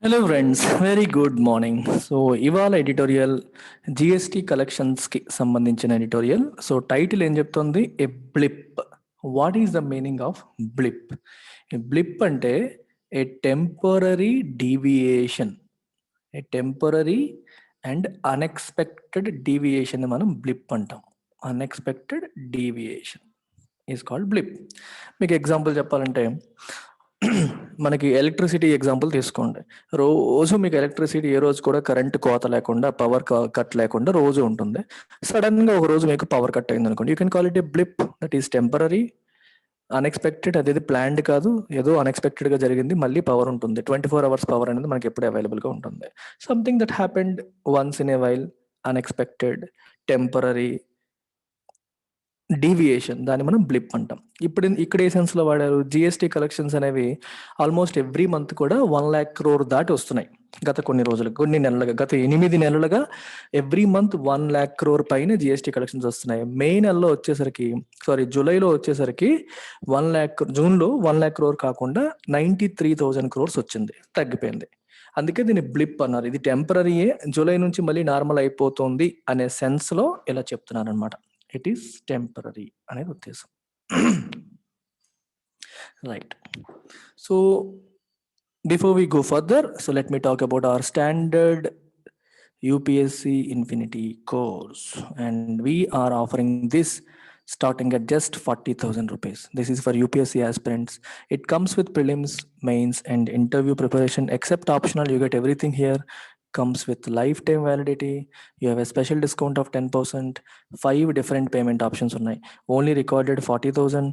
Hello friends, very good morning. So ఇవాళ editorial GST కలెక్షన్స్కి సంబంధించిన ఎడిటోరియల్. సో టైటిల్ ఏం చెప్తుంది? A blip. What is the meaning of blip? Blip అంటే a temporary deviation. A temporary and unexpected deviation మనం blip అంటాం. Unexpected deviation is called blip. మీకు example చెప్పాలంటే మనకి ఎలక్ట్రిసిటీ ఎగ్జాంపుల్ తీసుకోండి. రోజు మీకు ఎలక్ట్రిసిటీ ఏ రోజు కూడా కరెంట్ కోత లేకుండా, పవర్ కట్ లేకుండా రోజు ఉంటుంది. సడన్ గా ఒక రోజు మీకు పవర్ కట్ అయింది అనుకోండి, you can call it A blip. That is temporary, unexpected. అదేది ప్లాన్డ్ కాదు, ఏదో అన్ఎక్స్పెక్టెడ్ గా జరిగింది. మళ్ళీ పవర్ ఉంటుంది. 24 hours పవర్ అనేది మనకి ఎప్పుడు అవైలబుల్ గా ఉంటుంది. Something that happened once in a while, unexpected, temporary deviation, దాన్ని మనం బ్లిప్ అంటాం. ఇక్కడ ఏ సెన్స్ లో వాడారు? జిఎస్టీ కలెక్షన్స్ అనేవి ఆల్మోస్ట్ ఎవ్రీ మంత్ కూడా 1,00,000 crore దాటి వస్తున్నాయి. గత కొన్ని నెలలుగా, గత 8 నెలలుగా ఎవ్రీ మంత్ 1,00,000 crore పైన జిఎస్టీ కలెక్షన్స్ వస్తున్నాయి. మే నెలలో వచ్చేసరికి, జూలైలో వచ్చేసరికి 1,00,000, జూన్లో 1,00,000 crore కాకుండా 93,000 crores వచ్చింది, తగ్గిపోయింది. అందుకే దీన్ని బ్లిప్ అన్నారు. ఇది టెంపరరీయే, జూలై నుంచి మళ్ళీ నార్మల్ అయిపోతుంది అనే సెన్స్ లో ఇలా చెప్తున్నాను అనమాట. ఇట్ ఈస్ టెంపరరీ అనేది ఉద్దేశం. Right. So before we go further, so let me talk about our standard UPSC Infinity course, and we are offering this starting at just 40,000 rupees. This is for UPSC aspirants. It comes with prelims, mains and interview preparation. Except optional, you get everything here. Comes with lifetime validity. You have a special discount of 10%. 5 different payment options ఉన్నాయి. Only recorded 40,000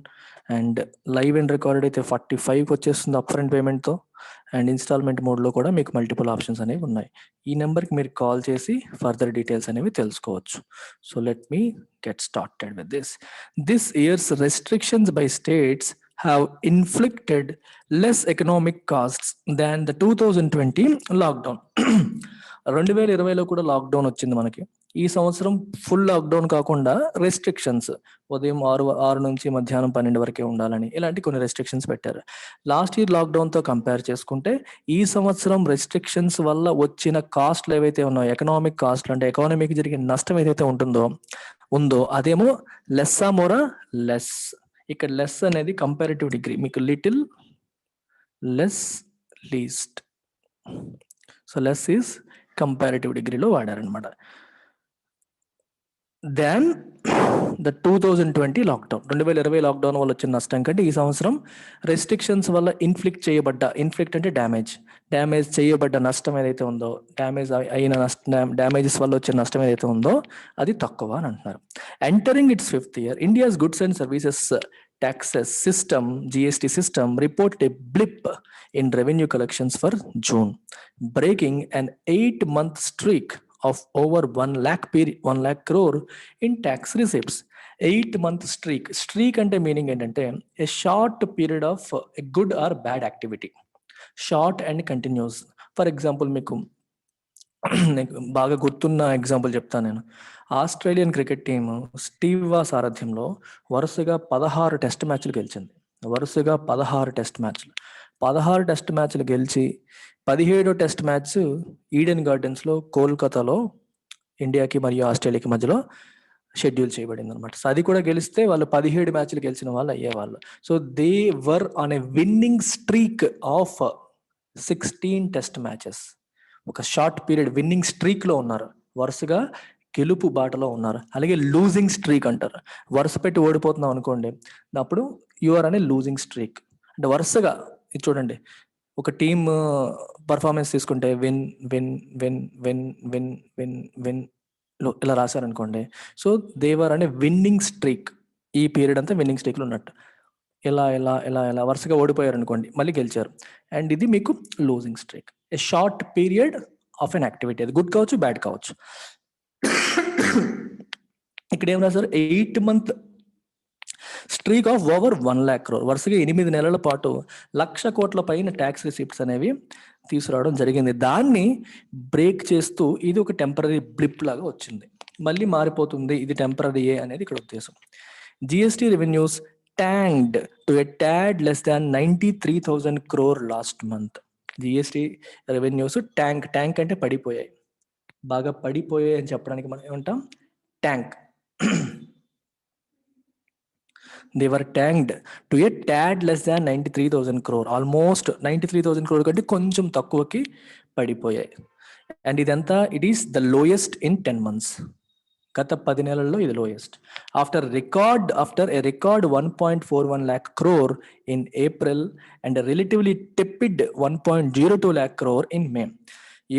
and live and recorded అయితే 45 వచ్చేస్తుంది upfront పేమెంట్తో. And instalment మోడ్లో కూడా మీకు multiple options అనేవి ఉన్నాయి. ఈ నెంబర్కి మీరు కాల్ చేసి ఫర్దర్ డీటెయిల్స్ అనేవి తెలుసుకోవచ్చు. So let me get started with this. This years restrictions by states have inflicted less economic costs than the 2020 lockdown. 2020లో కూడా లాక్డౌన్ వచ్చింది మనకి. ఈ సంవత్సరం ఫుల్ లాక్డౌన్ కాకుండా రెస్ట్రిక్షన్స్, ఉదయం 6 నుంచి మధ్యాహ్నం 12 వరకే ఉండాలని, ఇలాంటి కొన్ని రెస్ట్రిక్షన్స్ పెట్టారు. లాస్ట్ ఇయర్ లాక్డౌన్తో కంపేర్ చేసుకుంటే ఈ సంవత్సరం రెస్ట్రిక్షన్స్ వల్ల వచ్చిన కాస్ట్లు ఏవైతే ఉన్నాయో, ఎకనామిక్ కాస్ట్లు అంటే ఎకానమీకి జరిగే నష్టం ఏదైతే ఉందో అదేమో లెస్సా మోరా లెస్. ఇక్కడ లెస్ అనేది కంపారిటివ్ డిగ్రీ, మీకు little, less, least. So less is comparative డిగ్రీలో వాడారనమాట. దెన్ ద 2020 లాక్డౌన్, 2020 లాక్డౌన్ వల్ల వచ్చిన నష్టం కంటే ఈ సంవత్సరం రెస్ట్రిక్షన్స్ వల్ల ఇన్ఫ్లిక్ట్ అంటే డ్యామేజ్ చేయబడ్డ నష్టం ఏదైతే ఉందో, డ్యామేజెస్ వల్ల వచ్చిన నష్టం ఏదైతే ఉందో అది తక్కువ అని అంటున్నారు. Entering it's 5th year, India's goods and services taxes system, GST system, reported a blip in revenue collections for June, breaking an 8-month streak of over 1,00,000 crore in tax receipts. 8-month streak అంటే meaning ఏంటంటే a short period of a good or bad activity, short and continuous. For example, మీకు బాగా గుర్తున్న example చెప్తాను నేను. Australian cricket team Steve వా సారథ్యంలో వరుసగా 16 టెస్ట్ మ్యాచ్లు గెలిచింది. 16 టెస్ట్ మ్యాచ్లు గెలిచి 17వ టెస్ట్ మ్యాచ్ ఈడెన్ గార్డెన్స్లో కోల్కతాలో ఇండియాకి మరియు ఆస్ట్రేలియాకి మధ్యలో షెడ్యూల్ చేయబడింది అనమాట. సో అది కూడా గెలిస్తే వాళ్ళు 17 మ్యాచ్లు గెలిచిన వాళ్ళు అయ్యేవాళ్ళు. So they were on a winnowing streak of 16 test matches. ఒక షార్ట్ పీరియడ్ విన్నింగ్ స్ట్రీక్ లో ఉన్నారు, వరుసగా గెలుపు బాటలో ఉన్నారు. అలాగే లూజింగ్ స్ట్రీక్ అంటారు. వరుస పెట్టి ఓడిపోతున్నాం అనుకోండి, అప్పుడు యూఆర్ అనే లూజింగ్ స్ట్రీక్. అంటే వరుసగా ఇది చూడండి, ఒక టీమ్ పర్ఫార్మెన్స్ తీసుకుంటే win win win win win win win ఇలా రాశారనుకోండి, సో దేవర్ అనే విన్నింగ్ స్ట్రీక్. ఈ పీరియడ్ అంతా విన్నింగ్ స్ట్రీక్ లో ఉన్నట్టు. ఇలా ఇలా ఇలా ఇలా వరుసగా ఓడిపోయారు అనుకోండి, మళ్ళీ గెలిచారు, అండ్ ఇది మీకు losing streak. A short period of inactivity, అది గుడ్ కావచ్చు, బ్యాడ్ కావచ్చు. ఇక్కడ ఏం రాశారు? 8-month streak of over 1,00,000 crore. వరుసగా 8 నెలల పాటు 1,00,000 కోట్ల పైన ట్యాక్స్ రిసిప్ట్స్ అనేవి తీసుకురావడం జరిగింది. దాన్ని బ్రేక్ చేస్తూ ఇది ఒక టెంపరరీ బ్లిప్ లాగా వచ్చింది, మళ్ళీ మారిపోతుంది, ఇది టెంపరరీయే అనేది ఇక్కడ ఉద్దేశం. GST revenues tanked to a tad less than 93,000 crore last month. GST revenues tank అంటే పడిపోయాయి, బాగా పడిపోయాయి అని చెప్పడానికి మనం ఏమంటాం, tank. They were tanked to a tad less than 93,000 crore, almost 93,000 crore కంటే కొంచెం తక్కువకి పడిపోయాయి. అండ్ ఇదంతా it is the lowest in 10 months. గత 10 నెలల్లో ఇది lowest. After a record 1.41 lakh crore in April and a relatively tepid 1.02 lakh crore in May.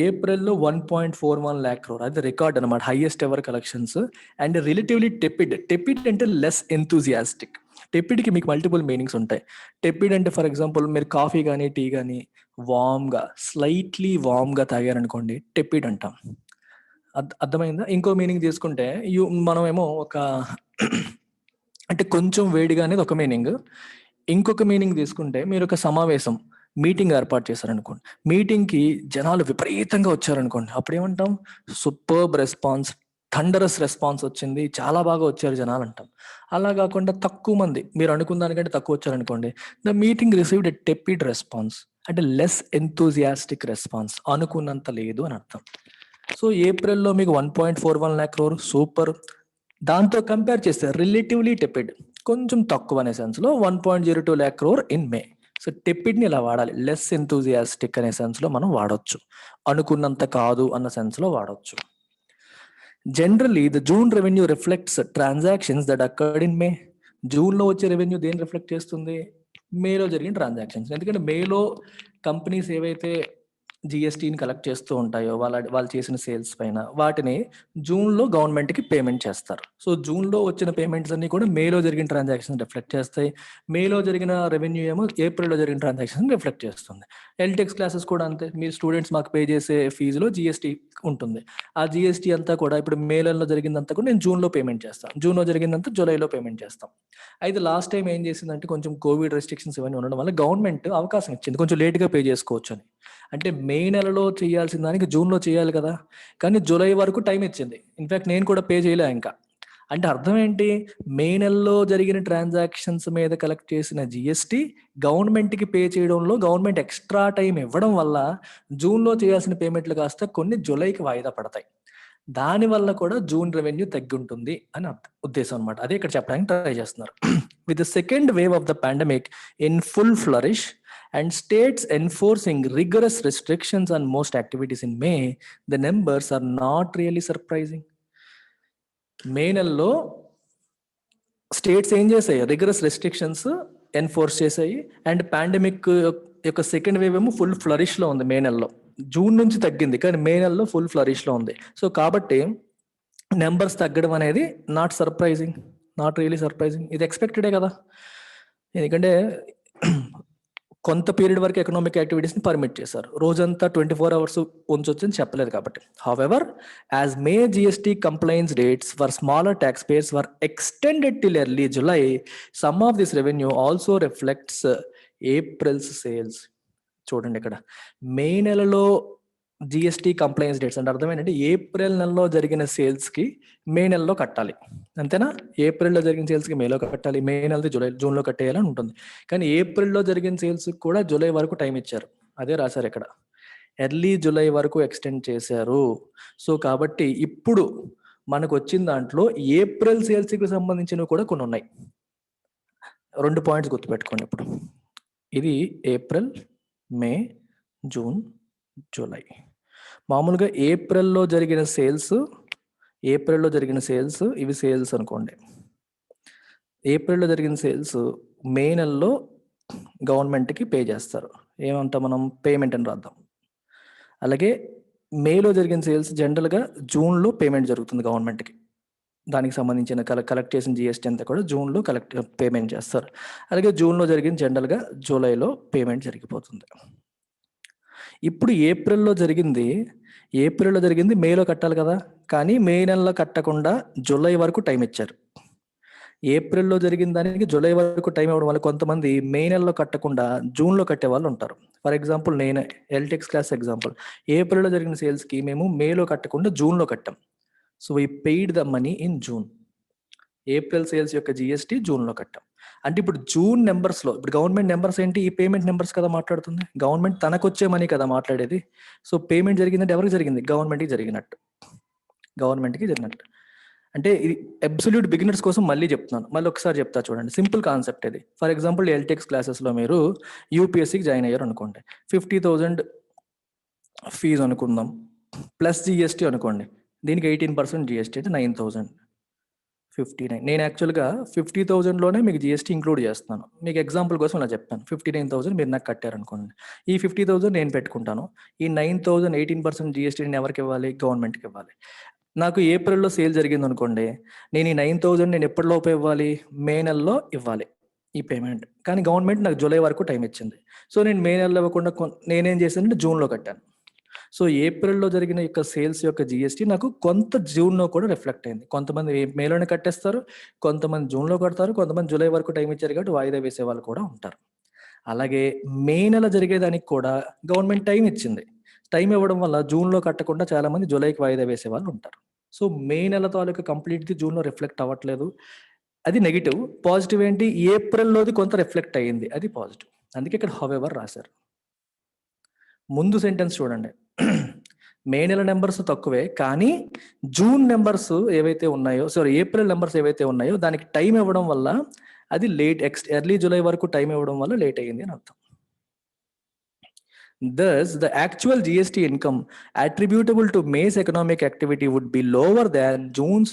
ఏప్రిల్లో 1.41 lakh crore, అది రికార్డ్ అనమాట, highest ever collections. And relatively tepid అంటే less enthusiastic. టెపిడ్కి మీకు multiple meanings ఉంటాయి. టెపిడ్ అంటే ఫర్ ఎగ్జాంపుల్ మీరు coffee కానీ tea కానీ స్లైట్లీ వామ్గా తాగారనుకోండి, టెపిడ్ అంటాం. అర్థమైందా? ఇంకో మీనింగ్ తీసుకుంటే మనమేమో ఒక అంటే కొంచెం వేడిగా అనేది ఒక మీనింగ్. ఇంకొక మీనింగ్ తీసుకుంటే మీరు ఒక సమావేశం మీటింగ్ ఏర్పాటు చేశారనుకోండి, మీటింగ్కి జనాలు విపరీతంగా వచ్చారనుకోండి, అప్పుడు ఏమంటాం, సూపర్బ్ రెస్పాన్స్, థండరస్ రెస్పాన్స్ వచ్చింది, చాలా బాగా వచ్చారు జనాలు అంటాం. అలా కాకుండా తక్కువ మంది, మీరు అనుకున్న దానికంటే తక్కువ వచ్చారనుకోండి, the meeting received a tepid response, అంటే లెస్ ఎంతూజియాస్టిక్ రెస్పాన్స్, అనుకున్నంత లేదు అని అర్థం. సో ఏప్రిల్లో మీకు 1.41 lakh crore సూపర్. దాంతో కంపేర్ చేస్తే రిలేటివ్లీ టెపిడ్, కొంచెం తక్కువ అనే సెన్స్లో 1.02 lakh crore in May. So టెపిడ్ని ఇలా వాడాలి, లెస్ ఎంతూజియాస్టిక్ అనే సెన్స్లో మనం వాడవచ్చు, అనుకున్నంత కాదు అన్న సెన్స్లో వాడవచ్చు. Generally the June revenue reflects transactions that occurred in మే. జూన్లో వచ్చే రెవెన్యూ దేన్ని రిఫ్లెక్ట్ చేస్తుంది? మేలో జరిగిన ట్రాన్సాక్షన్స్. ఎందుకంటే మేలో కంపెనీస్ ఏవైతే జిఎస్టీని కలెక్ట్ చేస్తూ ఉంటాయో వాళ్ళు చేసిన సేల్స్ పైన, వాటిని జూన్లో గవర్నమెంట్కి పేమెంట్ చేస్తారు. సో జూన్లో వచ్చిన పేమెంట్స్ అన్ని కూడా మేలో జరిగిన ట్రాన్సాక్షన్ రిఫ్లెక్ట్ చేస్తాయి. మేలో జరిగిన రెవెన్యూ ఏమో ఏప్రిల్లో జరిగిన ట్రాన్సాక్షన్ రిఫ్లెక్ట్ చేస్తుంది. ఎల్టెక్స్ క్లాసెస్ కూడా అంతే, మీ స్టూడెంట్స్ మాకు పే చేసే ఫీజులో జిఎస్టీ ఉంటుంది. ఆ జిఎస్టీ అంతా కూడా ఇప్పుడు మేలో జరిగిందంతా కూడా నేను జూన్లో పేమెంట్ చేస్తాను, జూన్లో జరిగిందంతా జూలైలో పేమెంట్ చేస్తాం. అయితే లాస్ట్ టైం ఏం చేసిందంటే కొంచెం కోవిడ్ రెస్ట్రిక్షన్స్ ఇవన్నీ ఉండడం వల్ల గవర్నమెంట్ అవకాశం ఇచ్చింది కొంచెం లేట్గా పే చేసుకోవచ్చు అని. అంటే మే నెలలో చేయాల్సిన దానికి జూన్లో చేయాలి కదా, కానీ జూలై వరకు టైం ఇచ్చింది. ఇన్ఫాక్ట్ నేను కూడా పే చేయలే ఇంకా. అంటే అర్థం ఏంటి, మే నెలలో జరిగిన ట్రాన్సాక్షన్స్ మీద కలెక్ట్ చేసిన జిఎస్టీ గవర్నమెంట్కి పే చేయడంలో గవర్నమెంట్ ఎక్స్ట్రా టైం ఇవ్వడం వల్ల జూన్లో చేయాల్సిన పేమెంట్లు కాస్త కొన్ని జూలైకి వాయిదా పడతాయి. దానివల్ల కూడా జూన్ రెవెన్యూ తగ్గుంటుంది అని ఉద్దేశం అనమాట. అదే ఇక్కడ చెప్పడానికి ట్రై చేస్తున్నారు. With the second wave of the pandemic in full flourish and states enforcing rigorous restrictions on most activities in May, the numbers are not really surprising. మే నెలలో స్టేట్స్ ఏం చేసాయి, రిగరస్ రెస్ట్రిక్షన్స్ ఎన్ఫోర్స్ చేసాయి. And pandemic యొక్క second wave ఏమో full ఫ్లరిష్లో ఉంది మే నెలలో. June నుంచి తగ్గింది కానీ మే నెలలో ఫుల్ ఫ్లరిష్లో ఉంది. సో కాబట్టి నెంబర్స్ తగ్గడం అనేది నాట్ రియలీ సర్ప్రైజింగ్. ఇది ఎక్స్పెక్టెడే కదా, ఎందుకంటే కొంత పీరియడ్ వరకు ఎకనామిక్ యాక్టివిటీస్ని పర్మిట్ చేశారు, రోజంతా 24 hours ఉంచొచ్చు అని చెప్పలేదు కాబట్టి. However, as May GST compliance dates for smaller tax payers were extended till early July, some of this revenue also reflects April's sales. చూడండి ఇక్కడ మే నెలలో జిఎస్టీ కంప్లైన్స్ డేట్స్ అంటే అర్థం ఏంటంటే ఏప్రిల్ నెలలో జరిగిన సేల్స్కి మే నెలలో కట్టాలి, అంతేనా? ఏప్రిల్లో జరిగిన సేల్స్కి మేలో కట్టాలి, మే నెలది జూన్లో కట్టేయాలని ఉంటుంది. కానీ ఏప్రిల్లో జరిగిన సేల్స్ కూడా జూలై వరకు టైం ఇచ్చారు, అదే రాశారు ఇక్కడ, ఎర్లీ జూలై వరకు ఎక్స్టెండ్ చేశారు. సో కాబట్టి ఇప్పుడు మనకు వచ్చిన దాంట్లో ఏప్రిల్ సేల్స్కి సంబంధించినవి కూడా కొన్ని ఉన్నాయి. 2 పాయింట్స్ గుర్తుపెట్టుకోండి. ఇప్పుడు ఇది ఏప్రిల్, మే, జూన్, జూలై. మామూలుగా ఏప్రిల్లో జరిగిన సేల్స్ ఇవి సేల్స్ అనుకోండి. ఏప్రిల్లో జరిగిన సేల్స్ మే నెలలో గవర్నమెంట్కి పే చేస్తారు, ఏమంటాం మనం, పేమెంట్ అని రాద్దాం. అలాగే మేలో జరిగిన సేల్స్ జనరల్గా జూన్లో పేమెంట్ జరుగుతుంది గవర్నమెంట్కి, దానికి సంబంధించిన కలెక్ట్ చేసిన జిఎస్టీ అంతా కూడా జూన్లో పేమెంట్ చేస్తారు. అలాగే జూన్లో జరిగిన జనరల్గా జూలైలో పేమెంట్ జరిగిపోతుంది. ఇప్పుడు ఏప్రిల్లో జరిగింది మేలో కట్టాలి కదా, కానీ మే నెలలో కట్టకుండా జూలై వరకు టైం ఇచ్చారు. ఏప్రిల్లో జరిగిన దానికి జూలై వరకు టైం ఇవ్వడం వల్ల కొంతమంది మే నెలలో కట్టకుండా జూన్లో కట్టే వాళ్ళు ఉంటారు. ఫర్ ఎగ్జాంపుల్ నేను ఎల్టెక్స్ క్లాస్ ఎగ్జాంపుల్, ఏప్రిల్లో జరిగిన సేల్స్కి మేము మేలో కట్టకుండా జూన్లో కట్టాం. So we paid the money in June. April sales యొక్క జిఎస్టీ జూన్లో కట్టాం. అంటే ఇప్పుడు జూన్ నెంబర్స్లో ఇప్పుడు గవర్నమెంట్ నెంబర్స్ ఏంటి, ఈ పేమెంట్ నెంబర్స్ కదా మాట్లాడుతుంది. గవర్నమెంట్ తనకు వచ్చే మనీ కదా మాట్లాడేది. సో పేమెంట్ జరిగిందంటే ఎవరికి జరిగింది? గవర్నమెంట్కి జరిగినట్టు. అంటే ఇది అబ్సల్యూట్ బిగినర్స్ కోసం మళ్ళీ చెప్తున్నాను, మళ్ళీ ఒకసారి చెప్తా చూడండి. సింపుల్ కాన్సెప్ట్ ఇది. ఫర్ ఎగ్జాంపుల్ ఎల్టెక్స్ క్లాసెస్లో మీరు యూపీఎస్సీకి జాయిన్ అయ్యారు అనుకోండి, 50,000 ఫీజు అనుకుందాం, ప్లస్ జిఎస్టీ అనుకోండి. దీనికి 18% జిఎస్టీ అంటే 9,059. నేను యాక్చువల్గా 50,000లోనే మీకు జిఎస్టీ ఇంక్లూడ్ చేస్తున్నాను. మీకు ఎగ్జాంపుల్ కోసం ఇలా చెప్తాను. 59,000 మీరు నాకు కట్టారనుకోండి, ఈ 50,000 నేను పెట్టుకుంటాను. ఈ 9,000 18% జిఎస్టీ నేను ఎవరికి ఇవ్వాలి? గవర్నమెంట్కి ఇవ్వాలి. నాకు ఏప్రిల్లో సేల్ జరిగింది అనుకోండి, నేను ఈ 9,000 నేను ఎప్పటిలోపు ఇవ్వాలి? మే నెలలో ఇవ్వాలి ఈ పేమెంట్. కానీ గవర్నమెంట్ నాకు జూలై వరకు టైం ఇచ్చింది. సో నేను మే నెలలో ఇవ్వకుండా నేనేం చేశానంటే జూన్లో కట్టాను. సో ఏప్రిల్లో జరిగిన యొక్క సేల్స్ యొక్క జిఎస్టీ నాకు కొంత జూన్లో కూడా రిఫ్లెక్ట్ అయింది. కొంతమంది మేలోనే కట్టేస్తారు, కొంతమంది జూన్లో కడతారు, కొంతమంది జూలై వరకు టైం ఇచ్చారు కాబట్టి వాయిదా వేసే వాళ్ళు కూడా ఉంటారు. అలాగే మే నెల జరిగేదానికి కూడా గవర్నమెంట్ టైం ఇచ్చింది. టైం ఇవ్వడం వల్ల జూన్లో కట్టకుండా చాలా మంది జూలైకి వాయిదా వేసే వాళ్ళు ఉంటారు. సో మే నెల తాలూకా కంప్లీట్ది జూన్లో రిఫ్లెక్ట్ అవ్వట్లేదు, అది నెగిటివ్. పాజిటివ్ ఏంటి? ఏప్రిల్లోది కొంత రిఫ్లెక్ట్ అయ్యింది, అది పాజిటివ్. అందుకే ఇక్కడ హౌఎవర్ రాశారు. ముందు సెంటెన్స్ చూడండి, మే నెల నెంబర్స్ తక్కువే కానీ జూన్ నెంబర్స్ ఏవైతే ఉన్నాయో, సారీ ఏప్రిల్ నెంబర్స్ ఏవైతే ఉన్నాయో దానికి టైం ఇవ్వడం వల్ల అది లేట్, ఎర్లీ జూలై వరకు టైం ఇవ్వడం వల్ల లేట్ అయ్యింది అని అర్థం. Thus, the actual GST income attributable to May's economic activity would be lower than June's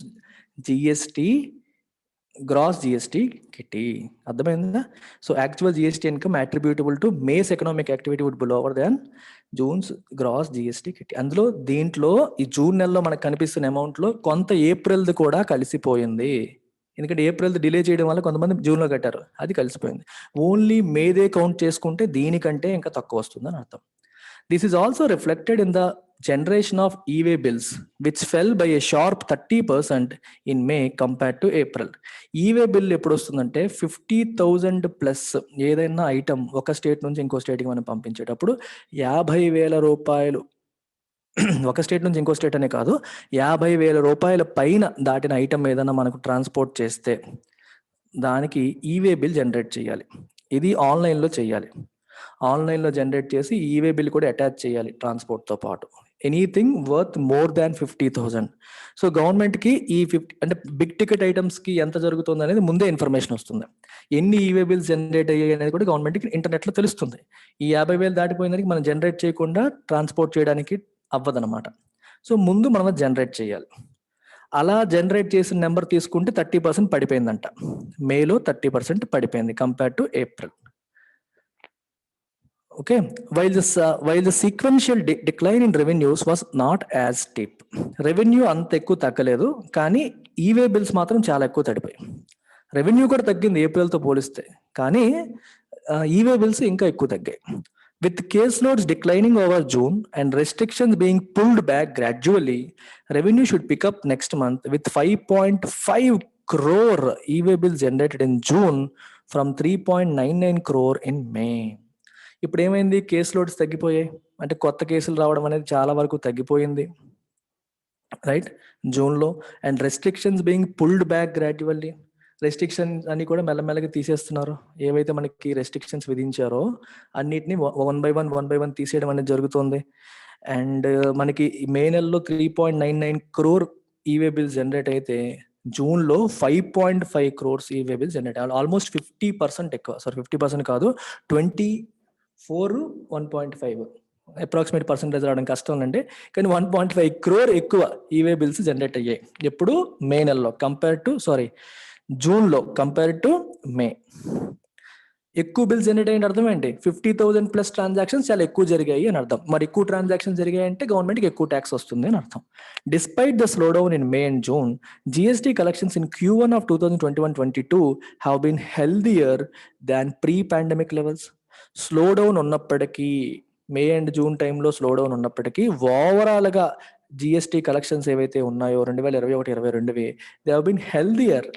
GST, gross GST kitty. అర్థమైందా? So actual GST income attributable to May's economic activity would be lower than June's gross GST kitty. అందులో దీంట్లో ఈ June నెలలో మనకు కనిపిస్తున్న అమౌంట్లో కొంత ఏప్రిల్ది కూడా కలిసిపోయింది. ఎందుకంటే ఏప్రిల్ డిలే చేయడం వల్ల కొంతమంది జూన్లో కట్టారు, అది కలిసిపోయింది. ఓన్లీ మేదే కౌంట్ చేసుకుంటే దీనికంటే ఇంకా తక్కువ వస్తుందని అర్థం. This is also reflected in the generation of e-way bills which fell by a sharp 30% in May compared to April. E-way bill ఎప్పుడు వస్తుందంటే 50,000 ప్లస్ ఏదైనా ఐటమ్ ఒక స్టేట్ నుంచి ఇంకో స్టేట్కి మనం పంపించేటప్పుడు 50,000 రూపాయలు, ఒక స్టేట్ నుంచి ఇంకో స్టేట్ అనే కాదు, 50,000 రూపాయల పైన దాటిన ఐటమ్ ఏదైనా మనకు ట్రాన్స్పోర్ట్ చేస్తే దానికి ఈవే బిల్ జనరేట్ చేయాలి. ఇది ఆన్లైన్లో చేయాలి. ఆన్లైన్లో జనరేట్ చేసి ఈవే బిల్ కూడా అటాచ్ చేయాలి ట్రాన్స్పోర్ట్తో పాటు. Anything worth more than 50,000. So గవర్నమెంట్కి ఈ 50 అంటే బిగ్ టికెట్ ఐటమ్స్కి ఎంత జరుగుతుంది అనేది ముందే ఇన్ఫర్మేషన్ వస్తుంది. ఎన్ని ఈవే బిల్స్ జనరేట్ అయ్యాయి అనేది కూడా గవర్నమెంట్కి ఇంటర్నెట్లో తెలుస్తుంది. ఈ 50,000 దాటిపోయినదానికి మనం జనరేట్ చేయకుండా ట్రాన్స్పోర్ట్ చేయడానికి అవ్వదనమాట. సో ముందు మనం జనరేట్ చేయాలి. అలా జనరేట్ చేసిన నెంబర్ తీసుకుంటే 30% పడిపోయిందంట. మేలో 30% పడిపోయింది compare to April. Okay, while the sequential decline in revenues was not as steep. Revenue అంత ఎక్కువ తగ్గలేదు కానీ ఈవే బిల్స్ మాత్రం చాలా ఎక్కువ తగ్గిపోయాయి. రెవెన్యూ కూడా తగ్గింది ఏప్రిల్తో పోలిస్తే, కానీ ఈవే బిల్స్ ఇంకా ఎక్కువ తగ్గాయి. With caseloads declining over June and restrictions being pulled back gradually, revenue should pick up next month with 5.5 crore e-way bills generated in June from 3.99 crore in May. ఇప్పుడు ఏమైంది? Case loads తగ్గిపోయాయి, అంటే కొత్త కేసులు రావడం అనేది చాలా వరకు తగ్గిపోయింది రైట్ జూన్లో. And restrictions being pulled back gradually, restrictions అన్ని కూడా మెల్లమెల్లగా తీసేస్తున్నారు. ఏవైతే మనకి రెస్ట్రిక్షన్స్ విధించారో అన్నిటిని వన్ బై వన్ తీసేయడం అనేది జరుగుతుంది. అండ్ మనకి మే నెలలో 3.99 crore ఈవే బిల్స్ జనరేట్ అయితే జూన్లో 5.5 crores ఈవే బిల్స్ జనరేట్ అయ్యాలి. ఆల్మోస్ట్ 50% ఎక్కువ. సారీ 50% కాదు, 24 1.5 అప్రాక్సిమేట్ పర్సెంటేజ్ రావడం కష్టం అండి, కానీ 1.5 crore ఎక్కువ ఈవే బిల్స్ జనరేట్ అయ్యాయి. ఎప్పుడు? మే నెలలో జూన్లో కంపేర్ టు మే. ఎక్కువ బిల్స్ జనరేట్ అయ్యింది అర్థం ఏంటి? 50,000 ప్లస్ ట్రాన్సాక్షన్స్ చాలా ఎక్కువ జరిగాయి అని అర్థం. మరి ఎక్కువ ట్రాన్సాక్షన్స్ జరిగాయి అంటే గవర్నమెంట్కి ఎక్కువ ట్యాక్స్ వస్తుంది అని అర్థం. Despite the slowdown in May and June, GST collections in Q1 of 2021-22 have been healthier than pre pandemic levels. Slowdown ఉన్నప్పటికీ, మే అండ్ జూన్ టైంలో స్లో డౌన్ ఉన్నప్పటికీ ఓవరాల్గా జిఎస్టీ కలెక్షన్స్ ఏవైతే ఉన్నాయో 2021-22 they have been healthier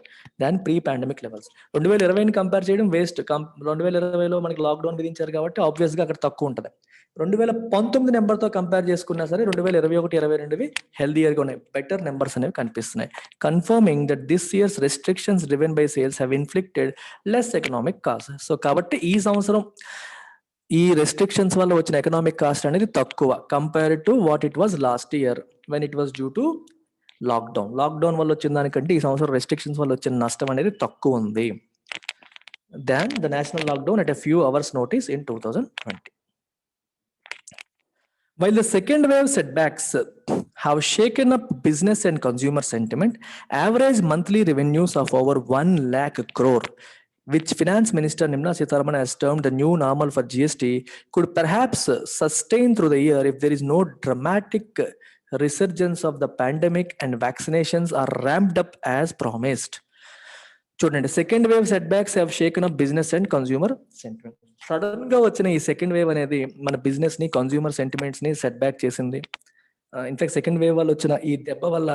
than pre pandemic levels. 2020ని compare చేయడం waste. 2020లో మనకి లాక్డౌన్ విధించారు కాబట్టి ఆబ్వియస్గా అక్కడ తక్కువ ఉంటుంది. 2019 నెంబర్తో కంపేర్ చేసుకున్నా సరే 2021-22 హెల్దియర్గా ఉన్నాయి, బెటర్ నెంబర్స్ అనేవి కనిపిస్తున్నాయి. Confirming that this years restrictions driven by sales have inflicted less economic cost. So కాబట్టి ఈ సంవత్సరం ఈ రెస్ట్రిక్షన్స్ వల్ల వచ్చిన ఎకనామిక్ కాస్ట్ అనేది తక్కువ compare to what it was last year when it was due to lockdown వల్ల వచ్చిన దానికంటే ఈ సంవత్సరం రెస్ట్రిక్షన్స్ వల్ల వచ్చిన నష్టం అనేది తక్కువ ఉంది than the national lockdown at a few hours notice in 2020. While the second wave setbacks have shaken up business and consumer sentiment, average monthly revenues of over 1 lakh crore, which Finance Minister Nirmala Sitharaman has termed the new normal for GST, could perhaps sustain through the year if there is no dramatic resurgence of the pandemic and vaccinations are ramped up as promised. చూడండి, second wave set backs have షేకెన్ up business and consumer sentiment. Sudden గా వచ్చిన ఈ second wave అనేది మన business ని, consumer sentiments ని set back చేసింది. In fact second wave వల్ల వచ్చిన ఈ దెబ్బ వల్ల,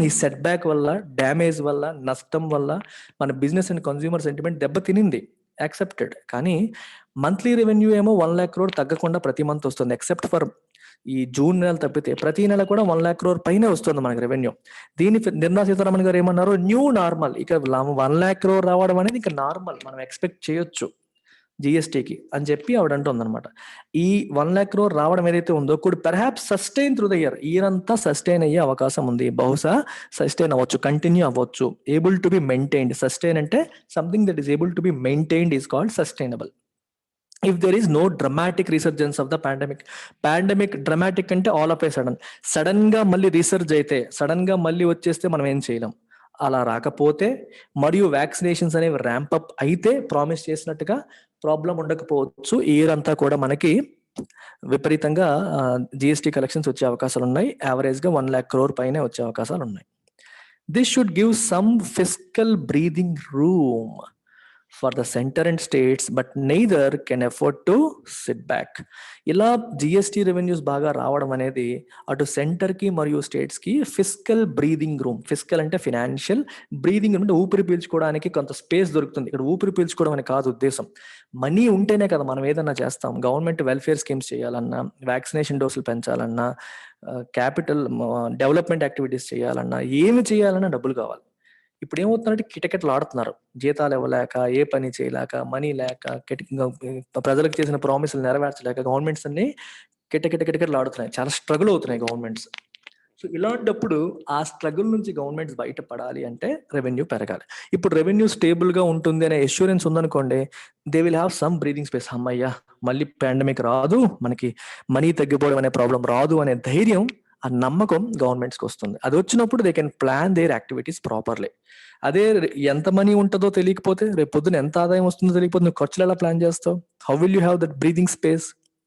ఈ సెట్ బ్యాక్ వల్ల, డ్యామేజ్ వల్ల, నష్టం వల్ల మన బిజినెస్ అండ్ కన్స్యూమర్ సెంటిమెంట్ దెబ్బ తినింది, యాక్సెప్టెడ్. కానీ మంత్లీ రెవెన్యూ ఏమో 1 lakh crore తగ్గకుండా ప్రతి మంత్ వస్తుంది. ఎక్సెప్ట్ ఫర్ ఈ జూన్ నెల తప్పితే ప్రతి నెల కూడా 1 lakh crore పైనే వస్తుంది మనకి రెవెన్యూ. దీని నిర్మలా సీతారామన్ గారు ఏమన్నారు, న్యూ నార్మల్. ఇక 1 lakh crore రావడం అనేది ఇంకా నార్మల్, మనం ఎక్స్పెక్ట్ చేయొచ్చు జిఎస్టీకి అని చెప్పి ఆవిడ అంటుంది అనమాట. ఈ 1 lakh crore రావడం ఏదైతే ఉందో could perhaps sustain through the year అంతా సస్టైన్ అయ్యే అవకాశం ఉంది. బహుశా సస్టైన్ అవ్వచ్చు, కంటిన్యూ అవ్వచ్చు. Able to be maintained. Sustain అంటే something that is able to be maintained is called sustainable. If there is no dramatic resurgence of the pandemic dramatic అంటే all of a sudden గా మళ్ళీ రీసర్జ్ అయితే, sudden గా మళ్ళీ వచ్చేస్తే మనం ఏం చేయలేం. అలా రాకపోతే మరియు వ్యాక్సినేషన్స్ అనేవి ర్యాంప్ అప్ అయితే ప్రామిస్ చేసినట్టుగా ప్రాబ్లం ఉండకపోవచ్చు. ఇయర్ అంతా కూడా మనకి విపరీతంగా జిఎస్టీ కలెక్షన్స్ వచ్చే అవకాశాలు ఉన్నాయి. యావరేజ్ గా 1 lakh crore పైనే వచ్చే అవకాశాలు ఉన్నాయి. This should give some fiscal breathing room for the center and states, but neither can afford to sit back. ఇలా జిఎస్టీ రెవెన్యూస్ బాగా రావడం అనేది అటు సెంటర్ కి మరియు స్టేట్స్ కి ఫిస్కల్ బ్రీదింగ్ రూమ్. ఫిస్కల్ అంటే ఫినాన్షియల్, బ్రీదింగ్ అంటే ఊపిరి పీల్చుకోవడానికి కొంత స్పేస్ దొరుకుతుంది. ఇక్కడ ఊపిరి పీల్చుకోవడం అని కాదు ఉద్దేశం. మనీ ఉంటేనే కదా మనం ఏదన్నా చేస్తాం. గవర్నమెంట్ వెల్ఫేర్ స్కీమ్స్ చేయాలన్నా, వ్యాక్సినేషన్ డోసులు పెంచాలన్నా, క్యాపిటల్ డెవలప్మెంట్ యాక్టివిటీస్ చేయాలన్నా, ఏమి చేయాలన్నా డబ్బులు కావాలి. ఇప్పుడు ఏమవుతుందంటే కిటకిటలు ఆడుతున్నారు. జీతాలు ఇవ్వలేక, ఏ పని చేయలేక, మనీ లేక, ప్రజలకు చేసిన ప్రామిసులు నెరవేర్చలేక గవర్నమెంట్స్ అన్ని కిటకిటలు ఆడుతున్నాయి. చాలా స్ట్రగుల్ అవుతున్నాయి గవర్నమెంట్స్. సో ఇలాంటప్పుడు ఆ స్ట్రగుల్ నుంచి గవర్నమెంట్స్ బయటపడాలి అంటే రెవెన్యూ పెరగాలి. ఇప్పుడు రెవెన్యూ స్టేబుల్ గా ఉంటుంది అనే అష్యూరెన్స్ ఉందనుకోండి, they will have some breathing space. అమ్మయ్యా మళ్ళీ పాండమిక్ రాదు, మనకి మనీ తగ్గిపోవడం అనే ప్రాబ్లం రాదు అనే ధైర్యం, ఆ నమ్మకం గవర్నమెంట్స్కి వస్తుంది. అది వచ్చినప్పుడు they can plan there activities properly. అదే ఎంత మనీ ఉంటుందో తెలియకపోతే, రేపు పొద్దున ఎంత ఆదాయం వస్తుందో తెలియకపోతే నువ్వు ఖర్చులు ఎలా ప్లాన్ చేస్తావు? How will you have that breathing space?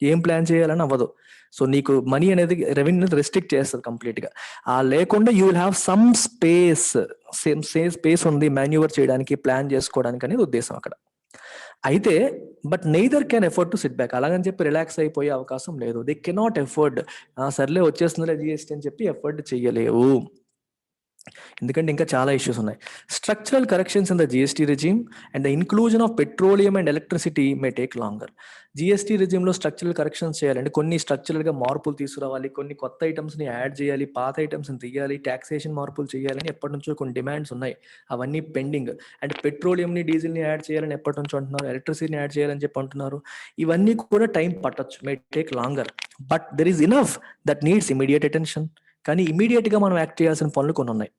ఏం ప్లాన్ చేయాలని అవ్వదు. సో నీకు మనీ అనేది రెవెన్యూ రెస్ట్రిక్ట్ చేస్తుంది కంప్లీట్ గా. ఆ లేకుండా you will have some space, space ఉంది మాన్యూవర్ చేయడానికి, ప్లాన్ చేసుకోవడానికి అనేది ఉద్దేశం అక్కడ. అయితే but neither can afford to sit back. అలాగని చెప్పి రిలాక్స్ అయిపోయే అవకాశం లేదు. దే కెనాట్ ఎఫోర్డ్, సర్లే వచ్చేస్తుందిలే జిఎస్టీ అని చెప్పి ఎఫోర్డ్ చేయలేవు. ఎందుకంటే ఇంకా చాలా ఇష్యూస్ ఉన్నాయి. Structural corrections in the GST regime and the inclusion of petroleum and electricity may take longer. GST regime లో స్ట్రక్చరల్ కరెక్షన్స్ చేయాలంటే కొన్ని స్ట్రక్చరల్ గా మార్పులు తీసుకురావాలి, కొన్ని కొత్త ఐటమ్స్ ని యాడ్ చేయాలి, పాత ఐటమ్స్ ని తీయాలి, టాక్సేషన్ మార్పులు చేయాలని ఎప్పటి నుంచో కొన్ని డిమాండ్స్ ఉన్నాయి. అవన్నీ పెండింగ్. అండ్ పెట్రోలియం ని, డీజిల్ ని యాడ్ చేయాలని ఎప్పటి నుంచో అంటున్నారు, ఎలక్ట్రిసిటీని యాడ్ చేయాలని చెప్పి అంటున్నారు. ఇవన్నీ కూడా టైం పట్టొచ్చు, may take longer, but there is enough that needs immediate attention. కానీ ఇమీడియట్ గా మనం యాక్ట్ చేయాల్సిన పనులు కొన్ని ఉన్నాయి.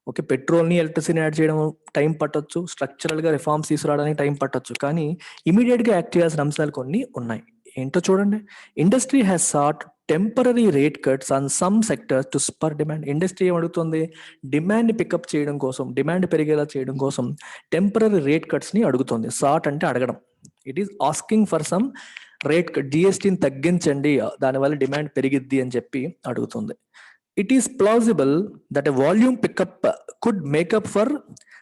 ఓకే, పెట్రోల్ని, ఎలక్ట్రిసిటీని యాడ్ చేయడం టైం పట్టొచ్చు, స్ట్రక్చరల్ గా రిఫార్మ్స్ తీసుకురావడానికి టైం పట్టొచ్చు, కానీ ఇమీడియట్ గా యాక్ట్ చేయాల్సిన అంశాలు కొన్ని ఉన్నాయి. ఏంటో చూడండి. Industry has sought temporary rate cuts on some sectors to spur demand. Industry ఏమడుగుతుంది? డిమాండ్ పికప్ చేయడం కోసం, డిమాండ్ పెరిగేలా చేయడం కోసం టెంపరరీ రేట్ కట్స్ ని అడుగుతుంది. సాట్ అంటే అడగడం. It is asking for some rate cut, జిఎస్టీని తగ్గించండి, దానివల్ల డిమాండ్ పెరిగిద్ది అని చెప్పి అడుగుతుంది. It is plausible that a volume pickup could make up for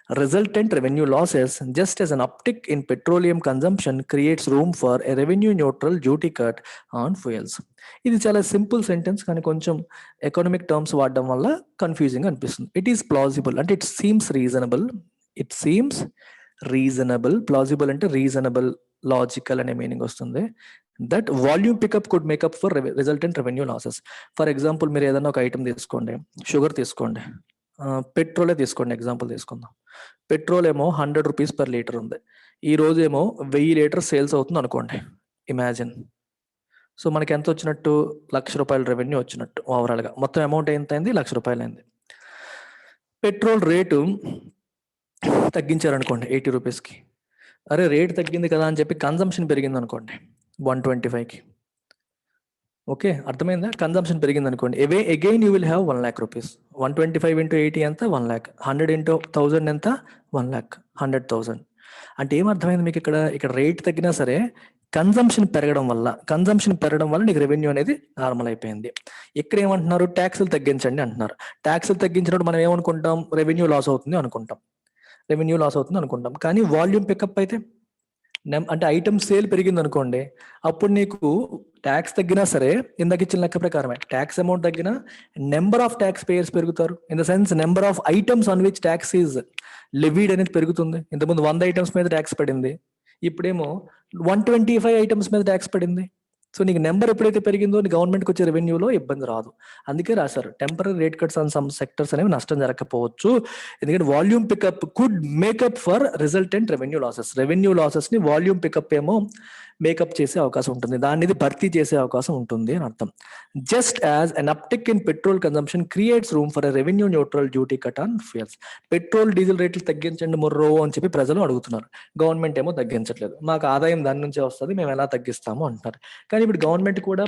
Resultant revenue losses, just as an uptick in petroleum consumption creates room for a revenue neutral duty cut on fuels. ఇది చాలా simple sentence కానీ కొంచెం economic terms వాడడం వల్ల confusing అనిపిస్తుంది. It is plausible అంటే it seems reasonable. Plausible అంటే reasonable, logical అనే మీనింగ్ వస్తుంది. That volume pickup could make up for resultant revenue losses. For example మీరు ఏదైనా ఒక ఐటమ్ తీసుకోండి, షుగర్ తీసుకోండి, పెట్రోలే తీసుకోండి, ఎగ్జాంపుల్ తీసుకుందాం. పెట్రోల్ ఏమో 100 రూపీస్ పర్ లీటర్ ఉంది. ఈ రోజు ఏమో 1000 లీటర్ సేల్స్ అవుతుంది అనుకోండి, ఇమాజిన్. సో మనకి ఎంత వచ్చినట్టు? ₹1,00,000 రెవెన్యూ వచ్చినట్టు ఓవరాల్గా. మొత్తం అమౌంట్ ఎంత అయింది? ₹1,00,000 అయింది. పెట్రోల్ రేటు తగ్గించారనుకోండి 80 రూపీస్కి. అరే రేట్ తగ్గింది కదా అని చెప్పి కన్జంప్షన్ పెరిగింది అనుకోండి 125కి. ఓకే, అర్థమైందా? కన్జంప్షన్ పెరిగింది అనుకోండి, again you will have 1,00,000 rupees. 125 into 80 ఎంత? 1,00,000. 100 into 1000 ఎంత? 1,00,000. 100,000. అంటే ఏమర్థమైంది మీకు ఇక్కడ? ఇక్కడ రేట్ తగ్గినా సరే కన్జంప్షన్ పెరగడం వల్ల నీకు రెవెన్యూ అనేది నార్మల్ అయిపోయింది. ఇక్కడ ఏమంటున్నారు? ట్యాక్సులు తగ్గించండి అంటున్నారు. ట్యాక్సులు తగ్గించినప్పుడు మనం ఏమనుకుంటాం? రెవెన్యూ లాస్ అవుతుంది అనుకుంటాం. కానీ వాల్యూమ్ పికప్ అయితే అంటే ఐటమ్ సేల్ పెరిగింది అనుకోండి, అప్పుడు నీకు ట్యాక్స్ తగ్గినా సరే ఇందాక ఇచ్చిన లెక్క ప్రకారమే ట్యాక్స్ అమౌంట్ తగ్గినా నెంబర్ ఆఫ్ ట్యాక్స్ పేయర్స్ పెరుగుతారు. In the sense number of items on which tax is levied అనేది పెరుగుతుంది. ఇంతకుముందు 100 ఐటమ్స్ మీద ట్యాక్స్ పడింది, ఇప్పుడేమో 125 ఐటమ్స్ మీద ట్యాక్స్ పడింది. సో నీకు నెంబర్ ఎప్పుడైతే పెరిగిందో నీ గవర్నమెంట్కి వచ్చే రెవెన్యూలో ఇబ్బంది రాదు. అందుకే రాశారు temporary rate cuts on some sectors అనేవి నష్టం జరగకపోవచ్చు. ఎందుకంటే volume pickup could make up for resultant revenue losses ని వాల్యూమ్ పికప్ ఏమో మేకప్ చేసే అవకాశం ఉంటుంది, దాన్ని భర్తీ చేసే అవకాశం ఉంటుంది అని అర్థం. Just as an uptick in petrol consumption creates room for a revenue neutral duty cut on fuels. Petrol diesel రేట్లు తగ్గించండి మొర్రో అని చెప్పి ప్రజలు అడుగుతున్నారు, గవర్నమెంట్ ఏమో తగ్గించట్లేదు. మాకు ఆదాయం దాని నుంచే వస్తుంది, మేము ఎలా తగ్గిస్తాము అంటున్నారు. కానీ ఇప్పుడు గవర్నమెంట్ కూడా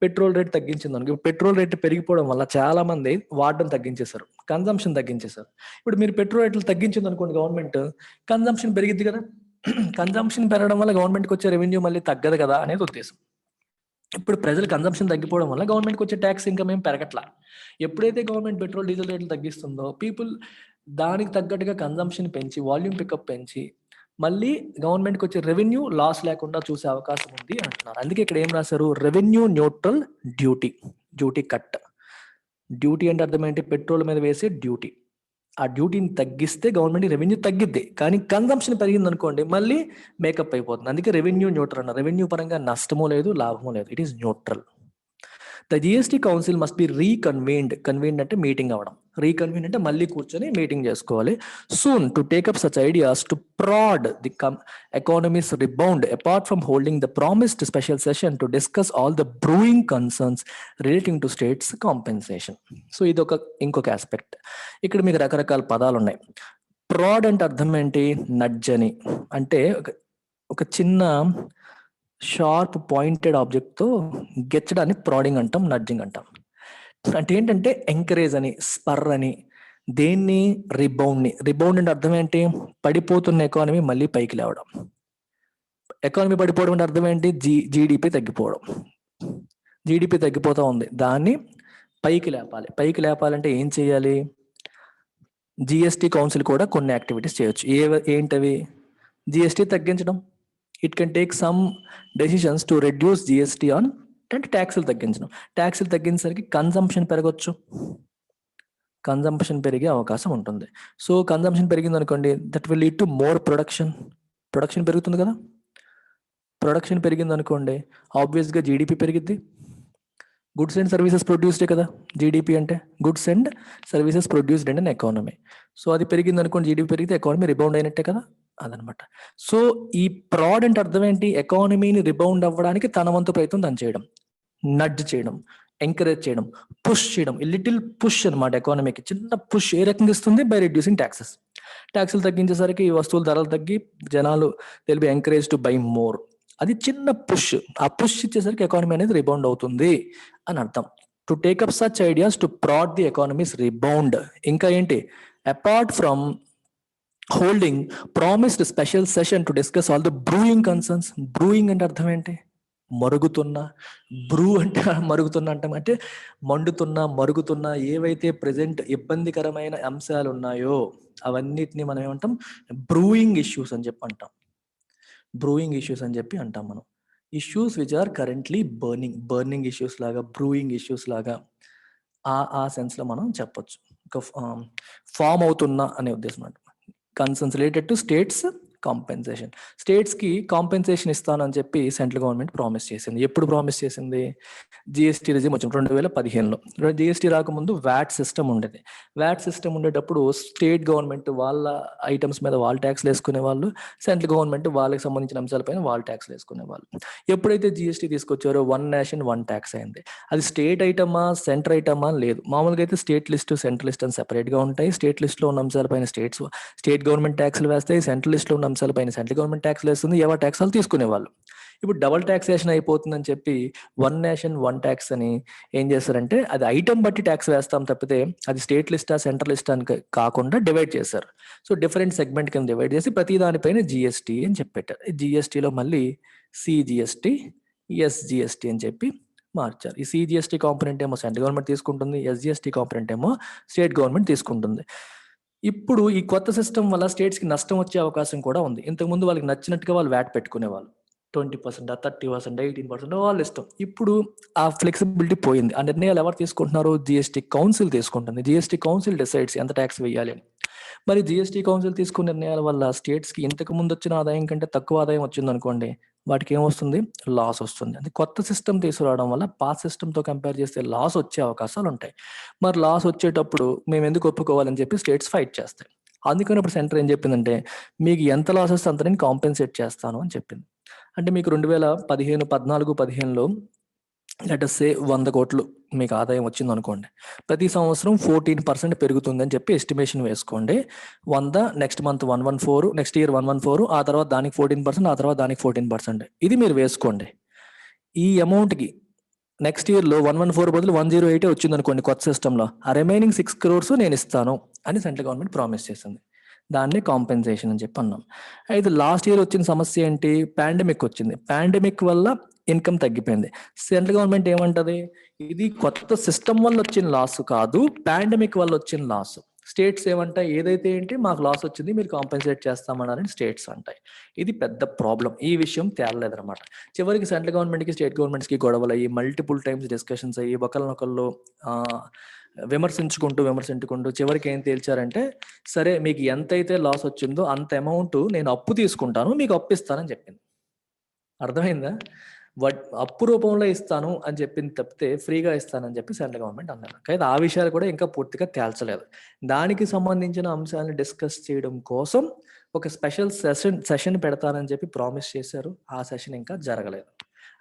పెట్రోల్ రేట్ తగ్గించింది అనుకో, పెట్రోల్ రేట్ పెరిగిపోవడం వల్ల చాలా మంది వాడడం తగ్గించేశారు, కన్సంప్షన్ తగ్గించేశారు. ఇప్పుడు మీరు పెట్రోల్ రేట్లు తగ్గించింది అనుకోండి గవర్నమెంట్, కన్సంప్షన్ పెరిగిద్ది కదా. కన్సంప్షన్ పెరగడం వల్ల గవర్నమెంట్కి వచ్చే రెవెన్యూ మళ్ళీ తగ్గదు కదా అనేది ఉద్దేశం. ఇప్పుడు ప్రజలు కన్సంప్షన్ తగ్గిపోవడం వల్ల గవర్నమెంట్కి వచ్చే ట్యాక్స్ ఇన్కమ్ ఏం పెరగట్లా. ఎప్పుడైతే గవర్నమెంట్ పెట్రోల్ డీజిల్ రేట్లు తగ్గిస్తుందో పీపుల్ దానికి తగ్గట్టుగా కన్సంప్షన్ పెంచి వాల్యూమ్ పికప్ పెంచి మళ్ళీ గవర్నమెంట్కి వచ్చే రెవెన్యూ లాస్ లేకుండా చూసే అవకాశం ఉంది అంటున్నారు. అందుకే ఇక్కడ ఏం రాశారు? Revenue neutral duty cut. Duty అంటే అర్థం ఏంటి? పెట్రోల్ మీద వేసే డ్యూటీ. ఆ డ్యూటీని తగ్గిస్తే గవర్నమెంట్ రెవెన్యూ తగ్గిద్ది, కానీ కన్సంప్షన్ పెరిగింది అనుకోండి మళ్ళీ మేకప్ అయిపోతుంది. అందుకే రెవెన్యూ న్యూట్రల్ అన్న. రెవెన్యూ పరంగా నష్టమో లేదు, లాభమో లేదు, it is neutral. The GST council must be reconvened. Convened అంటే మీటింగ్ అవ్వడం, రీకన్వీన్ అంటే మళ్ళీ కూర్చొని మీటింగ్ చేసుకోవాలి. Soon to take up such ideas to prod the economy's rebound apart from holding the promised special session to discuss all the brewing concerns relating to states compensation. So ఇది ఇంకొక aspect. ఇక్కడ మీకు రకరకాల పదాలు ఉన్నాయి. ప్రాడ్ అంటే అర్థం ఏంటి? నడ్జని. అంటే ఒక చిన్న షార్ప్ పాయింటెడ్ ఆబ్జెక్ట్తో గెచ్చడాన్ని ప్రాడింగ్ అంటాం, నడ్జింగ్ అంటాం. అంటే ఏంటంటే ఎంకరేజ్ అని, స్పర్ అని. దేన్ని? రిబౌండ్ అంటే అర్థం ఏంటి? పడిపోతున్న ఎకానమీ మళ్ళీ పైకి లేవడం. ఎకానమీ పడిపోవడం అంటే అర్థం ఏంటి? జీడిపి తగ్గిపోవడం. జీడిపి తగ్గిపోతూ ఉంది, దాన్ని పైకి లేపాలంటే ఏం చేయాలి? జిఎస్టీ కౌన్సిల్ కూడా కొన్ని యాక్టివిటీస్ చేయొచ్చు. ఏంటవి? జిఎస్టీ తగ్గించడం. It can take some decisions to reduce GST on, అంటే ట్యాక్సులు తగ్గించడం. ట్యాక్సులు తగ్గించేసరికి కన్సంప్షన్ పెరగచ్చు, కన్సంప్షన్ పెరిగే అవకాశం ఉంటుంది. సో కన్సంప్షన్ పెరిగింది అనుకోండి, that will lead to more production పెరుగుతుంది కదా. ప్రొడక్షన్ పెరిగింది అనుకోండి ఆబ్వియస్గా జీడిపి పెరిగిద్ది. గుడ్స్ అండ్ సర్వీసెస్ ప్రొడ్యూస్డే కదా జీడిపి అంటే, goods and services produced and an economy. So అది పెరిగింది అనుకోండి, జీడిపి పెరిగితే ఎకానమీ రిబౌండ్ అయినట్టే కదా, అదనమాట. సో ఈ ప్రాడ్ అంటే అర్థం ఏంటి? ఎకానమీని రిబౌండ్ అవ్వడానికి తన వంతు ప్రయత్నం తను చేయడం, నడ్జ్ చేయడం, ఎంకరేజ్ చేయడం, పుష్ చేయడం. లిటిల్ పుష్ అనమాట ఎకానమీకి, చిన్న పుష్. ఏ రకంగా ఇస్తుంది? By reducing taxes. ట్యాక్సులు తగ్గించేసరికి ఈ వస్తువుల ధరలు తగ్గి జనాలు will be encourage to buy more. అది చిన్న పుష్. ఆ పుష్ ఇచ్చేసరికి ఎకానమీ అనేది రిబౌండ్ అవుతుంది అని అర్థం. To take up such ideas to prod the economy's rebound. ఇంకా ఏంటి? Apart from holding promised special session to discuss all the brewing concerns. Brewing అంటే అర్థం ఏంటి? మరుగుతున్న. బ్రూ అంటే మరుగుతున్న అంటాం, అంటే మండుతున్న, మరుగుతున్న ఏవైతే ప్రజెంట్ ఇబ్బందికరమైన అంశాలు ఉన్నాయో అవన్నిటిని మనం ఏమంటాం, బ్రూయింగ్ ఇష్యూస్ అని చెప్పి అంటాం. బ్రూయింగ్ ఇష్యూస్ అని చెప్పి అంటాం మనం. Issues which are currently burning issues లాగా, బ్రూయింగ్ ఇష్యూస్ లాగా ఆ సెన్స్లో మనం చెప్పొచ్చు. ఒక ఫామ్ అవుతున్నా అనే ఉద్దేశం అంట. Concerns related to states compensation. స్టేట్స్కి కాంపెన్సేషన్ ఇస్తానని చెప్పి సెంట్రల్ గవర్నమెంట్ ప్రామిస్ చేసింది. ఎప్పుడు ప్రామిస్ చేసింది? జిఎస్టీ రిజిమ్ వచ్చింది 2015లో. జిఎస్టీ రాకముందు వ్యాట్ సిస్టమ్ ఉండేది. వ్యాట్ సిస్టమ్ ఉండేటప్పుడు స్టేట్ గవర్నమెంట్ వాళ్ళ ఐటమ్స్ మీద వాళ్ళు ట్యాక్స్లు వేసుకునే వాళ్ళు, సెంట్రల్ గవర్నమెంట్ వాళ్ళకి సంబంధించిన అంశాలపైన వాళ్ళు ట్యాక్స్లు వేసుకునే వాళ్ళు. ఎప్పుడైతే జిఎస్టీ తీసుకొచ్చారో వన్ నేషన్ వన్ ట్యాక్స్ అయింది. అది స్టేట్ ఐటమా సెంటర్ ఐటమా లేదు. మామూలుగా అయితే స్టేట్ లిస్ట్ సెంట్రల్ లిస్ట్ అని సెపరేట్గా ఉంటాయి. స్టేట్ లిస్ట్లో ఉన్న అంశాలపైన స్టేట్ గవర్నమెంట్ ట్యాక్స్లు వేస్తాయి, సెంట్రల్ లిస్ట్లో ఉన్న అంశాలపైన సెంట్రల్ గవర్నమెంట్ ట్యాక్స్లు వేస్తుంది, ఎవరి ట్యాక్స్లు తీసుకునేవాళ్ళు. ఇప్పుడు డబుల్ ట్యాక్సేషన్ అయిపోతుందని చెప్పి వన్ నేషన్ వన్ ట్యాక్స్ అని ఏం చేస్తారంటే, అది ఐటమ్ బట్టి ట్యాక్స్ వేస్తాం తప్పితే అది స్టేట్ లిస్టా సెంట్రల్ లిస్టా అని కాకుండా డివైడ్ చేశారు. సో డిఫరెంట్ సెగ్మెంట్ కింద డివైడ్ చేసి ప్రతి దానిపైన జిఎస్టీ అని చెప్పి పెట్టారు. జిఎస్టీలో మళ్ళీ సిజిఎస్టీ, ఎస్జిఎస్టీ అని చెప్పి మార్చారు. ఈ సిజిఎస్టీ కాంపోనెంట్ ఏమో సెంట్రల్ గవర్నమెంట్ తీసుకుంటుంది, ఎస్జిఎస్టీ కాంపోనెంట్ ఏమో స్టేట్ గవర్నమెంట్ తీసుకుంటుంది. ఇప్పుడు ఈ కొత్త సిస్టమ్ వల్ల స్టేట్స్కి నష్టం వచ్చే అవకాశం కూడా ఉంది. ఇంతకుముందు వాళ్ళకి నచ్చినట్టుగా వాళ్ళు వ్యాట్ పెట్టుకునేవాళ్ళు, 20%, 30%, 18% వాళ్ళ ఇష్టం. ఇప్పుడు ఆ ఫ్లెక్సిబిలిటీ పోయింది. ఆ నిర్ణయాలు ఎవరు తీసుకుంటున్నారు? జిఎస్టీ కౌన్సిల్ తీసుకుంటుంది. జిఎస్టీ కౌన్సిల్ డిసైడ్స్ ఎంత ట్యాక్స్ వేయాలి అని. మరి జిఎస్టీ కౌన్సిల్ తీసుకున్న నిర్ణయాల వల్ల స్టేట్స్కి ఇంతకు ముందు వచ్చిన ఆదాయం కంటే తక్కువ ఆదాయం వచ్చింది అనుకోండి, వాటికి ఏమొస్తుంది? లాస్ వస్తుంది. అది కొత్త సిస్టమ్ తీసుకురావడం వల్ల పాత సిస్టమ్తో కంపేర్ చేస్తే లాస్ వచ్చే అవకాశాలు ఉంటాయి. మరి లాస్ వచ్చేటప్పుడు మేము ఎందుకు ఒప్పుకోవాలని చెప్పి స్టేట్స్ ఫైట్ చేస్తాయి. అందుకని ఇప్పుడు సెంటర్ ఏం చెప్పిందంటే, మీకు ఎంత లాస్ వస్తే అంత నేను కాంపెన్సేట్ చేస్తాను అని చెప్పింది. అంటే మీకు 2014-15లో లెటస్ సే 100 కోట్లు మీకు ఆదాయం వచ్చింది అనుకోండి, ప్రతి సంవత్సరం 14% పెరుగుతుందని చెప్పి ఎస్టిమేషన్ వేసుకోండి. 100, నెక్స్ట్ మంత్ 114, నెక్స్ట్ ఇయర్ 114, ఆ తర్వాత దానికి 14%, ఆ తర్వాత దానికి 14%. ఇది మీరు వేసుకోండి. ఈ అమౌంట్కి నెక్స్ట్ ఇయర్లో 114 బదులు 108 వచ్చింది అనుకోండి కొత్త సిస్టంలో, ఆ రిమైనింగ్ 6 crores నేను ఇస్తాను అని సెంట్రల్ గవర్నమెంట్ ప్రామిస్ చేసింది. దాన్ని కాంపెన్సేషన్ అని చెప్పి అన్నాం. అయితే లాస్ట్ ఇయర్ వచ్చిన సమస్య ఏంటి? పాండమిక్ వచ్చింది. పాండమిక్ వల్ల ఇన్కమ్ తగ్గిపోయింది. సెంట్రల్ గవర్నమెంట్ ఏమంటది? ఇది కొత్త సిస్టమ్ వల్ల వచ్చిన లాస్ కాదు, పాండమిక్ వల్ల వచ్చిన లాస్. స్టేట్స్ ఏమంటాయి? ఏదైతే ఏంటి మాకు లాస్ వచ్చింది మీరు కాంపెన్సేట్ చేస్తామన్నారని స్టేట్స్ అంటాయి. ఇది పెద్ద ప్రాబ్లం. ఈ విషయం తేలలేదన్నమాట. చివరికి సెంట్రల్ గవర్నమెంట్కి స్టేట్ గవర్నమెంట్స్కి గొడవలు అయ్యి మల్టిపుల్ టైమ్స్ డిస్కషన్స్ అయ్యి ఒకరినొకళ్ళు విమర్శించుకుంటూ చివరికి ఏం తేల్చారంటే, సరే మీకు ఎంతైతే లాస్ వచ్చిందో అంత అమౌంట్ నేను అప్పు తీసుకుంటాను, మీకు అప్పు ఇస్తానని చెప్పింది. అర్థమైందా? అప్పు రూపంలో ఇస్తాను అని చెప్పింది తప్పితే ఫ్రీగా ఇస్తానని చెప్పి సెంట్రల్ గవర్నమెంట్ అన్నారు. అయితే ఆ విషయాలు కూడా ఇంకా పూర్తిగా తేల్చలేదు. దానికి సంబంధించిన అంశాలను డిస్కస్ చేయడం కోసం ఒక స్పెషల్ సెషన్ పెడతానని చెప్పి ప్రామిస్ చేశారు. ఆ సెషన్ ఇంకా జరగలేదు.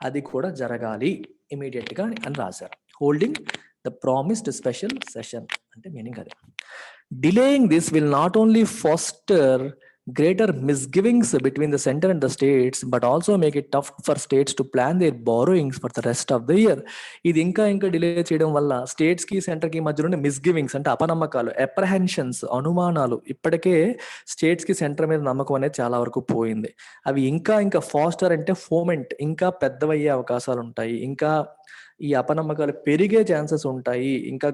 అది కూడా జరగాలి ఇమీడియట్గా అని రాశారు. Holding the promised special session అంటే మీనింగ్ అదే. Delaying this will not only foster greater misgivings between the center and the states, but also make it tough for states to plan their borrowings for the rest of the year. ఇది ఇంకా delay చేయడం వల్ల states కి centre కి మధ్యలో మిస్గివింగ్స్ అంటే అపనమ్మకాలు, apprehensions, అనుమానాలు, ఇప్పటికే స్టేట్స్ కి సెంటర్ మీద నమ్మకం అనేది చాలా వరకు పోయింది. అవి ఇంకా ఫాస్టర్ అంటే ఫోమెంట్ ఇంకా పెద్దవయ్యే అవకాశాలు ఉంటాయి. ఇంకా ఈ అపనమ్మకాలు పెరిగే ఛాన్సెస్ ఉంటాయి. ఇంకా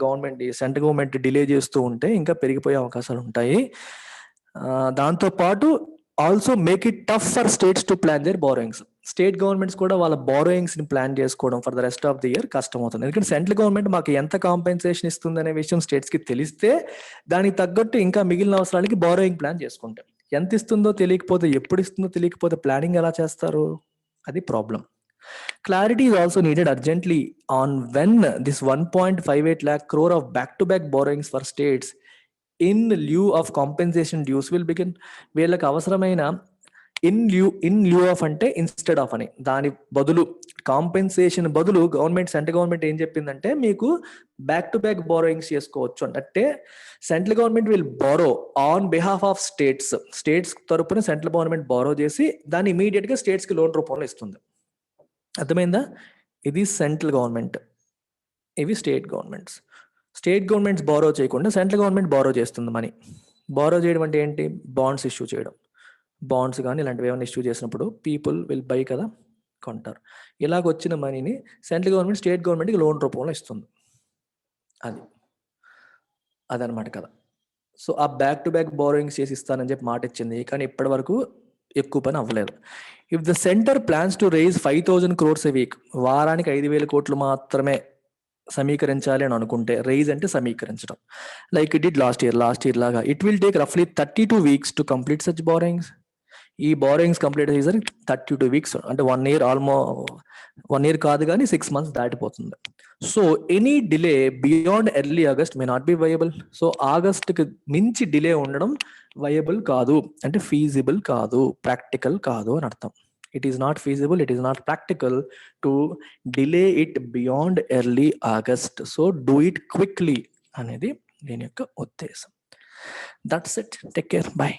సెంట్రల్ గవర్నమెంట్ డిలే చేస్తూ ఉంటే ఇంకా పెరిగిపోయే అవకాశాలు ఉంటాయి. దాంతో పాటు also make it tough for states to plan their borrowings. State governments కూడా వాళ్ళ బారోయింగ్స్ ని ప్లాన్ చేసుకోవడం for the rest of the year కష్టం అవుతుంది. ఎందుకంటే సెంట్రల్ గవర్నమెంట్ మాకు ఎంత కాంపెన్సేషన్ ఇస్తుంది అనే విషయం స్టేట్స్ కి తెలిస్తే దానికి తగ్గట్టు ఇంకా మిగిలిన అవసరాలకి బారోయింగ్ ప్లాన్ చేసుకుంటాం. ఎంత ఇస్తుందో తెలియకపోతే, ఎప్పుడు ఇస్తుందో తెలియకపోతే ప్లానింగ్ ఎలా చేస్తారు? అది problem. Clarity is also needed urgently on when this 1.58 lakh crore of back-to-back borrowings for states in lieu of compensation dues will begin. వీళ్ళకి అవసరమైన ఇన్ లియూ ఆఫ్ అంటే ఇన్స్టెడ్ ఆఫ్ అని, దాని బదులు కాంపెన్సేషన్ బదులు సెంట్రల్ గవర్నమెంట్ ఏం చెప్పిందంటే మీకు బ్యాక్ టు బ్యాక్ బారోయింగ్స్ చేసుకోవచ్చు అంటే central government will borrow on behalf of states తరపున సెంట్రల్ గవర్నమెంట్ బారో చేసి దాన్ని ఇమీడియట్ గా స్టేట్స్ కి లోన్ రూపంలో ఇస్తుంది. అర్థమైందా? ఇది సెంట్రల్ గవర్నమెంట్, ఇవి state governments. State governments borrow చేయకుండా సెంట్రల్ గవర్నమెంట్ బారో చేస్తుంది మనీ. బారో చేయడం అంటే ఏంటి? బాండ్స్ ఇష్యూ చేయడం. బాండ్స్ కానీ ఇలాంటివి ఏమైనా ఇష్యూ చేసినప్పుడు పీపుల్ విల్ బై కదా, కొంటారు. ఇలాగ వచ్చిన మనీని సెంట్రల్ గవర్నమెంట్ స్టేట్ గవర్నమెంట్కి లోన్ రూపంలో ఇస్తుంది. అదనమాట కదా. సో ఆ బ్యాక్ టు బ్యాక్ బోరింగ్స్ చేసి ఇస్తానని చెప్పి మాట ఇచ్చింది, కానీ ఇప్పటి వరకు ఎక్కువ పని అవ్వలేదు. If the centre plans to raise 5,000 crores a week, వారానికి 5,000 కోట్లు మాత్రమే సమీకరించాలి అని అనుకుంటే, రైజ్ అంటే సమీకరించడం, like it it last year లాగా, ఇట్ విల్ టేక్ రఫ్లీ 32 weeks to complete such borrowings. ఈ బోరింగ్స్ కంప్లీట్ అయ్యేసరికి 32 weeks, అంటే 1 year, ఆల్మోస్ట్ 1 year కాదు కానీ 6 months దాటిపోతుంది. So any delay beyond early August may not be viable. So ఆగస్ట్కి మించి డిలే ఉండడం వయబుల్ కాదు, అంటే ఫీజిబుల్ కాదు, ప్రాక్టికల్ కాదు అని అర్థం. It is not feasible, it is not practical to delay it beyond early August. So do it quickly అనేది దీని యొక్క ఉద్దేశం. That's it. Take care. By.